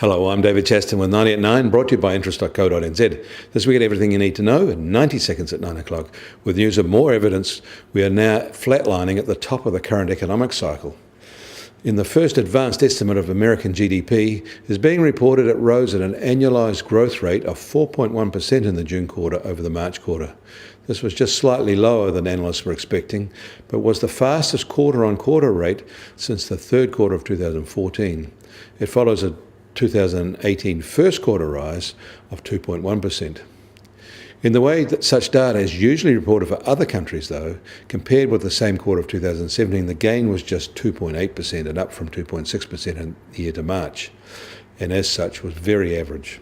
Hello, I'm David Chaston with 90 at 9, brought to you by interest.co.nz. This week at everything you need to know in 90 seconds at 9 o'clock. With news of more evidence, we are now flatlining at the top of the current economic cycle. In the first advanced estimate of American GDP is being reported it rose at an annualised growth rate of 4.1% in the June quarter over the March quarter. This was just slightly lower than analysts were expecting, but was the fastest quarter-on-quarter rate since the third quarter of 2014. It follows a 2018 first quarter rise of 2.1%. In the way that such data is usually reported for other countries, though, compared with the same quarter of 2017, the gain was just 2.8% and up from 2.6% in the year to March, and as such was very average.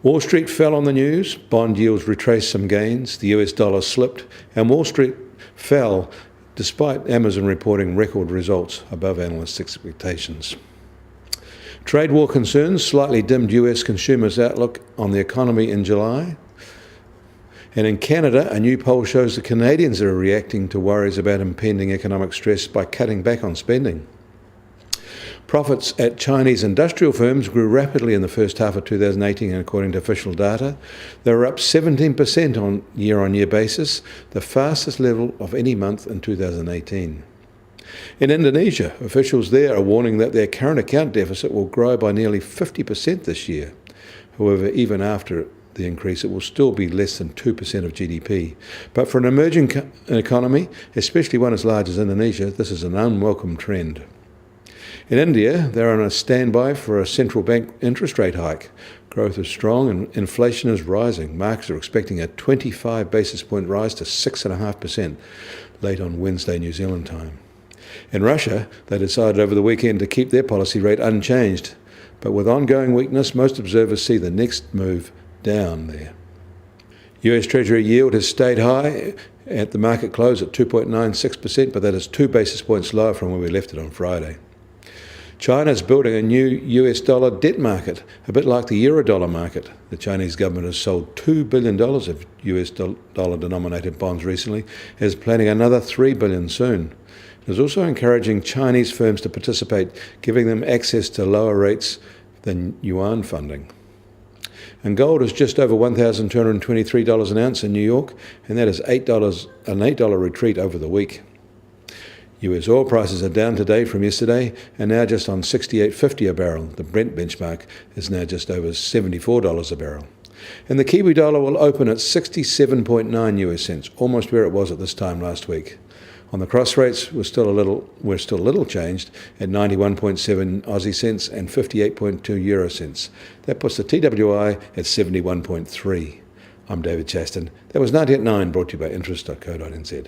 Wall Street fell on the news, bond yields retraced some gains, the US dollar slipped, and Wall Street fell despite Amazon reporting record results above analysts' expectations. Trade war concerns slightly dimmed US consumers' outlook on the economy in July. And in Canada, a new poll shows the Canadians are reacting to worries about impending economic stress by cutting back on spending. Profits at Chinese industrial firms grew rapidly in the first half of 2018, according to official data. They were up 17% on year-on-year basis, the fastest level of any month in 2018. In Indonesia, officials there are warning that their current account deficit will grow by nearly 50% this year. However, even after the increase, it will still be less than 2% of GDP. But for an emerging economy, especially one as large as Indonesia, this is an unwelcome trend. In India, they're on a standby for a central bank interest rate hike. Growth is strong and inflation is rising. Markets are expecting a 25 basis point rise to 6.5% late on Wednesday, New Zealand time. In Russia, they decided over the weekend to keep their policy rate unchanged. But with ongoing weakness, most observers see the next move down there. US Treasury yield has stayed high at the market close at 2.96%, but that is 2 basis points lower from where we left it on Friday. China is building a new US dollar debt market, a bit like the Eurodollar market. The Chinese government has sold $2 billion of US dollar denominated bonds recently, and is planning another $3 billion soon. It is also encouraging Chinese firms to participate, giving them access to lower rates than yuan funding. And gold is just over $1,223 an ounce in New York, and that is an $8 retreat over the week. US oil prices are down today from yesterday and now just on $68.50 a barrel. The Brent benchmark is now just over $74 a barrel. And the Kiwi dollar will open at 67.9 US cents, almost where it was at this time last week. On the cross rates, we're still a little changed at 91.7 Aussie cents and 58.2 Euro cents. That puts the TWI at 71.3. I'm David Chaston. That was 90 at 9, brought to you by interest.co.nz.